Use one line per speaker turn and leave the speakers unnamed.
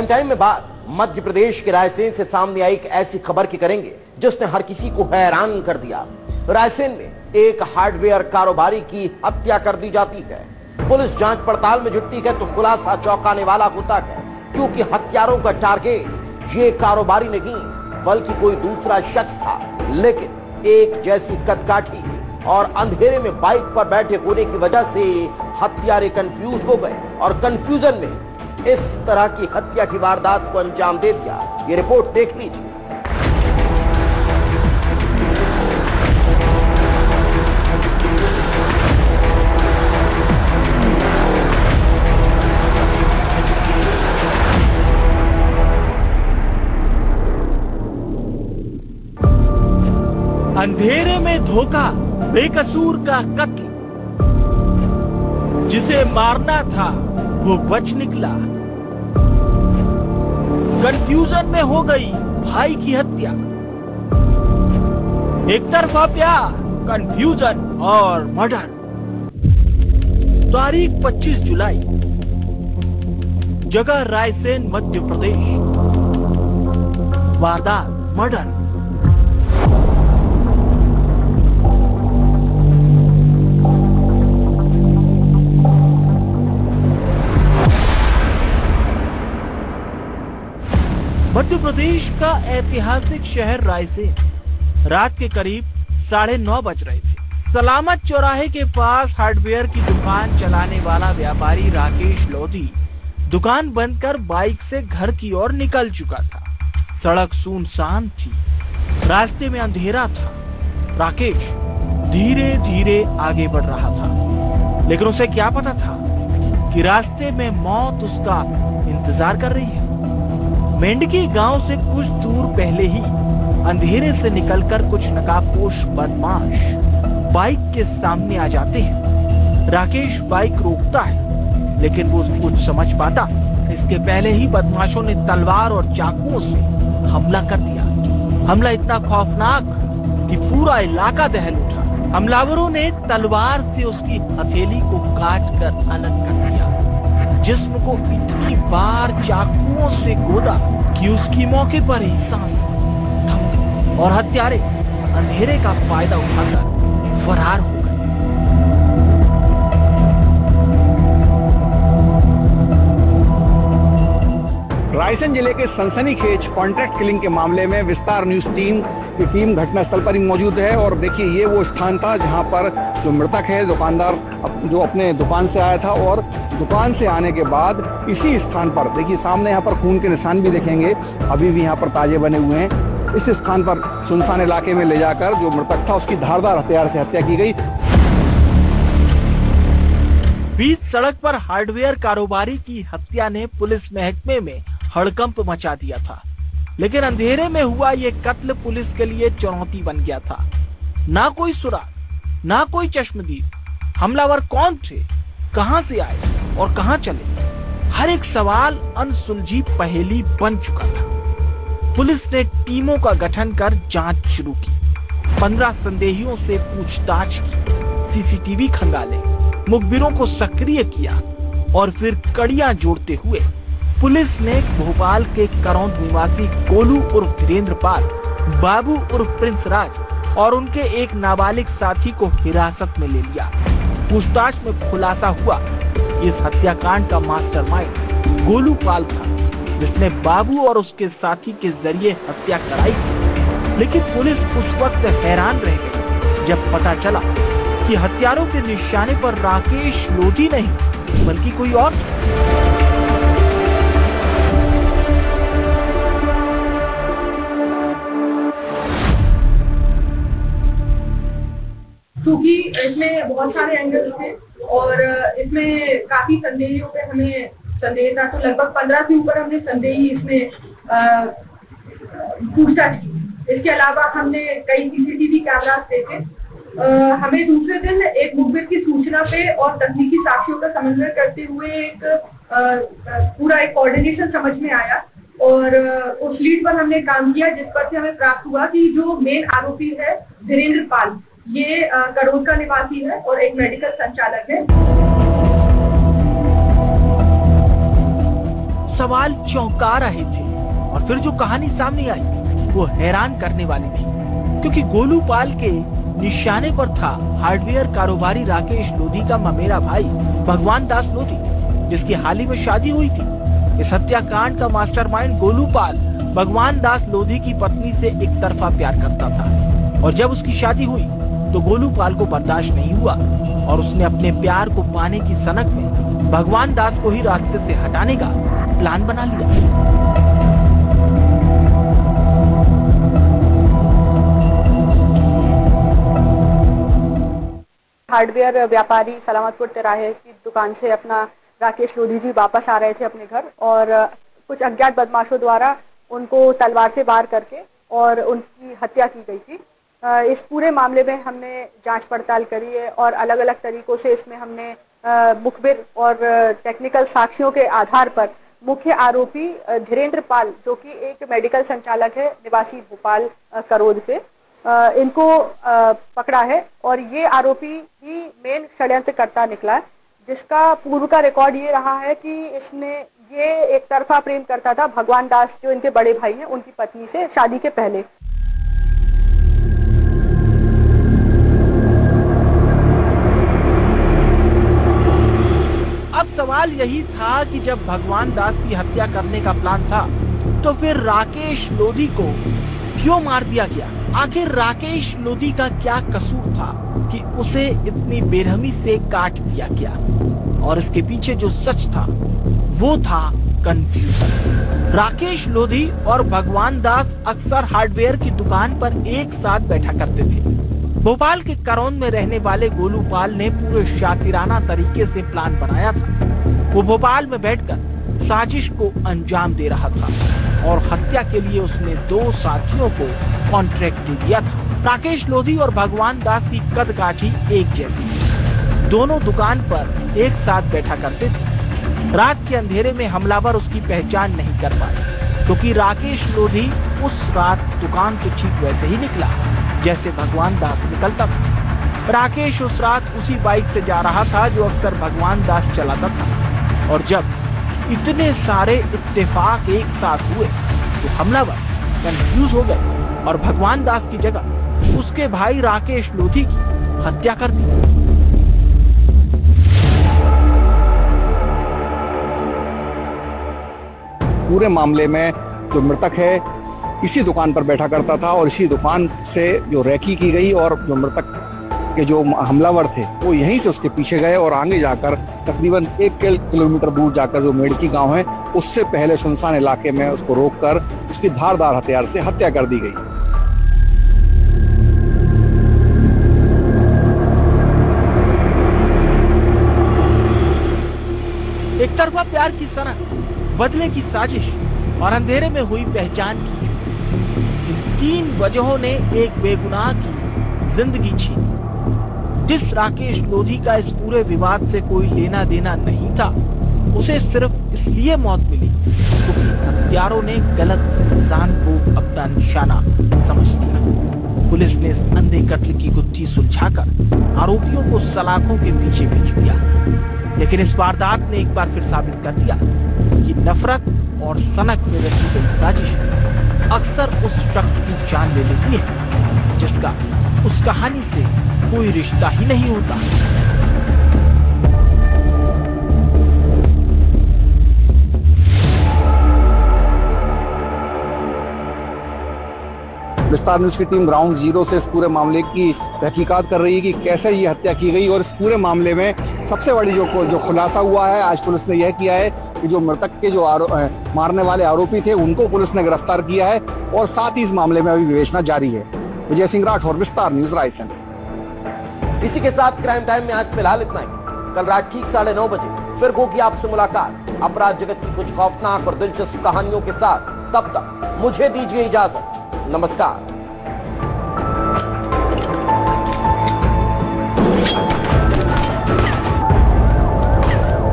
Prime time में बात मध्य प्रदेश के रायसेन से सामने आई एक ऐसी खबर की करेंगे जिसने हर किसी को हैरान कर दिया। रायसेन में एक हार्डवेयर कारोबारी की हत्या कर दी जाती है। पुलिस जांच पड़ताल में जुटती है तो खुलासा चौंकाने वाला होता है, क्योंकि हत्यारों का टारगेट ये कारोबारी नहीं बल्कि कोई दूसरा शख्स था। लेकिन एक जैसी कदकाठी और अंधेरे में बाइक पर बैठे होने की वजह से हत्यारे कंफ्यूज हो गए और कंफ्यूजन में इस तरह की हत्या की वारदात को अंजाम दे दिया। ये रिपोर्ट देख लीजिए।
अंधेरे में धोखा, बेकसूर का कत्ल। जिसे मारना था वो बच निकला। कंफ्यूजन में हो गई भाई की हत्या। एक तरफा प्यार, कंफ्यूजन और मर्डर। तारीख 25 जुलाई, जगह रायसेन मध्य प्रदेश। वारदात मर्डर। मध्य प्रदेश का ऐतिहासिक शहर रायसेन। रात के करीब 9:30 बज रहे थे। सलामत चौराहे के पास हार्डवेयर की दुकान चलाने वाला व्यापारी राकेश लोधी दुकान बंद कर बाइक से घर की ओर निकल चुका था। सड़क सुनसान थी, रास्ते में अंधेरा था। राकेश धीरे धीरे आगे बढ़ रहा था, लेकिन उसे क्या पता था कि रास्ते में मौत उसका इंतजार कर रही है। मेंढकी गांव से कुछ दूर पहले ही अंधेरे से निकलकर कुछ नकाबपोश बदमाश बाइक के सामने आ जाते हैं। राकेश बाइक रोकता है, लेकिन वो कुछ समझ पाता इसके पहले ही बदमाशों ने तलवार और चाकुओं से हमला कर दिया। हमला इतना खौफनाक कि पूरा इलाका दहल उठा। हमलावरों ने तलवार से उसकी हथेली को काट कर अलग कर दिया। जिस्म को इतनी बार चाकुओं से गोदा कि उसकी मौके पर ही सांस थम गई और हत्यारे अंधेरे का फायदा उठाकर फरार हो गए।
रायसेन जिले के सनसनीखेज कॉन्ट्रैक्ट किलिंग के मामले में विस्तार न्यूज की टीम घटनास्थल पर ही मौजूद है। और देखिए, ये वो स्थान था जहां पर जो मृतक है दुकानदार जो अपने दुकान से आया था, और दुकान से आने के बाद इसी स्थान पर देखिए सामने यहाँ पर खून के निशान भी देखेंगे, अभी भी यहाँ पर ताजे बने हुए हैं। इस स्थान पर सुनसान इलाके में ले जाकर जो मृतक था उसकी धारदार हथियार से हत्या की गई।
बीच सड़क पर हार्डवेयर कारोबारी की हत्या ने पुलिस महकमे में हड़कंप मचा दिया था, लेकिन अंधेरे में हुआ ये कत्ल पुलिस के लिए चुनौती बन गया था। ना कोई सुराग, ना कोई चश्मदीद। हमलावर कौन थे, कहां से आए और कहां चले, हर एक सवाल अनसुलझी पहेली बन चुका था। पुलिस ने टीमों का गठन कर जांच शुरू की। 15 संदेहियों से पूछताछ की, सीसीटीवी खंगाले, मुखबिरों को सक्रिय किया और फिर कड़ियां जोड़ते हुए पुलिस ने भोपाल के करौंद निवासी गोलू उर्फ धीरेन्द्र पाल, बाबू उर्फ प्रिंस राज और उनके एक नाबालिग साथी को हिरासत में ले लिया। पूछताछ में खुलासा हुआ इस हत्याकांड का मास्टरमाइंड गोलू पाल था, जिसने बाबू और उसके साथी के जरिए हत्या कराई थी। लेकिन पुलिस उस वक्त हैरान रह गई जब पता चला कि हत्यारों के निशाने पर राकेश लोधी नहीं बल्कि कोई और।
क्योंकि इसमें बहुत सारे एंगल थे और इसमें काफी संदेहियों पे हमें संदेह था, तो लगभग 15 से ऊपर हमने संदेही इसमें पूछताछ की। इसके अलावा हमने कई सीसीटीवी कैमरास देखे। हमें दूसरे दिन एक मुखबिर की सूचना पे और तकनीकी साक्ष्यों का समन्वय करते हुए एक पूरा एक कोऑर्डिनेशन समझ में आया और उस लीड पर हमने काम किया, जिस पर से हमें प्राप्त हुआ कि जो मेन आरोपी है धीरेन्द्र पाल, ये करौंद का निवासी है और एक मेडिकल संचालक है।
सवाल चौंका रहे थे और फिर जो कहानी सामने आई वो हैरान करने वाली थी, क्योंकि गोलूपाल के निशाने पर था हार्डवेयर कारोबारी राकेश लोधी का ममेरा भाई भगवान दास लोधी, जिसकी हाल ही में शादी हुई थी। इस हत्याकांड का मास्टरमाइंड गोलूपाल भगवान दास लोधी की पत्नी से एक तरफा प्यार करता था और जब उसकी शादी हुई तो गोलूपाल को बर्दाश्त नहीं हुआ और उसने अपने प्यार को पाने की सनक में भगवान दास को ही रास्ते से हटाने का प्लान बना लिया।
हार्डवेयर व्यापारी सलामतपुर तिराहे की दुकान से अपना राकेश लोधी जी वापस आ रहे थे अपने घर और कुछ अज्ञात बदमाशों द्वारा उनको तलवार से वार करके और उनकी हत्या की गई थी। इस पूरे मामले में हमने जांच पड़ताल करी है और अलग अलग तरीकों से इसमें हमने मुखबिर और टेक्निकल साक्ष्यों के आधार पर मुख्य आरोपी धीरेन्द्र पाल, जो कि एक मेडिकल संचालक है निवासी भोपाल करोद से, इनको पकड़ा है और ये आरोपी ही मेन षड्यंत्रकर्ता निकला है, जिसका पूर्व का रिकॉर्ड ये रहा है कि इसने ये एक तरफा प्रेम करता था भगवान दास, जो इनके बड़े भाई हैं, उनकी पत्नी से शादी के पहले।
अब सवाल यही था कि जब भगवान दास की हत्या करने का प्लान था तो फिर राकेश लोधी को क्यों मार दिया गया? आखिर राकेश लोधी का क्या कसूर था कि उसे इतनी बेरहमी से काट दिया गया? और इसके पीछे जो सच था वो था कंफ्यूजन। राकेश लोधी और भगवान दास अक्सर हार्डवेयर की दुकान पर एक साथ बैठा करते थे। भोपाल के करौंद में रहने वाले गोलूपाल ने पूरे शातिराना तरीके से प्लान बनाया था। वो भोपाल में बैठकर साजिश को अंजाम दे रहा था और हत्या के लिए उसने 2 साथियों को कॉन्ट्रैक्ट दे दिया था। राकेश लोधी और भगवान दास की कदकाठी एक जैसी थी। दोनों दुकान पर एक साथ बैठा करते थे। रात के अंधेरे में हमलावर उसकी पहचान नहीं कर पाए, क्योंकि राकेश लोधी उस रात दुकान से ठीक वैसे ही निकला जैसे भगवान दास निकलता था। राकेश उस रात उसी बाइक से जा रहा था जो अक्सर भगवान दास चलाता था और जब इतने सारे इत्तेफाक एक साथ हुए तो हमलावर कंफ्यूज हो गए और भगवान दास की जगह उसके भाई राकेश लोधी की हत्या कर दी।
पूरे मामले में जो मृतक है इसी दुकान पर बैठा करता था और इसी दुकान से जो रैकी की गई और जो मृतक के जो हमलावर थे वो यहीं से उसके पीछे गए और आगे जाकर तकरीबन 1 किलोमीटर दूर जाकर जो मेड़की गांव है उससे पहले सुनसान इलाके में उसको रोककर उसकी धारदार हथियार से हत्या कर दी गई।
एक तरफा प्यार की सनक, बदले की साजिश और अंधेरे में हुई पहचान की, इन 3 वजहों ने एक बेगुनाह की जिंदगी छीनी। जिस राकेश लोधी का इस पूरे विवाद से कोई लेना देना नहीं था, उसे सिर्फ इसलिए मौत मिली क्योंकि हत्यारों ने गलत इंसान को अपना निशाना समझ लिया। पुलिस ने इस अंधे कत्ल की गुत्थी सुलझाकर आरोपियों को सलाखों के पीछे भेज दिया, लेकिन इस वारदात ने एक बार फिर साबित कर दिया कि नफरत और सनक में रची गई साजिश अक्सर उस शख्स की जान ले लेती है जिसका उस कहानी से कोई रिश्ता ही नहीं होता।
विस्तार न्यूज की टीम ग्राउंड जीरो से इस पूरे मामले की तहकीकात कर रही है कि कैसे ये हत्या की गई और इस पूरे मामले में सबसे बड़ी जो खुलासा हुआ है आज पुलिस ने यह किया है कि जो मृतक के जो मारने वाले आरोपी थे उनको पुलिस ने गिरफ्तार किया है और साथ ही इस मामले में अभी विवेचना जारी है। विजय सिंह राठौर, विस्तार न्यूज, रायसेन।
इसी के साथ क्राइम टाइम में आज फिलहाल इतना ही। कल रात ठीक 9:30 बजे फिर होगी आपसे मुलाकात अपराध जगत की कुछ खौफनाक और दिलचस्प कहानियों के साथ। तब तक मुझे दीजिए इजाजत। नमस्कार।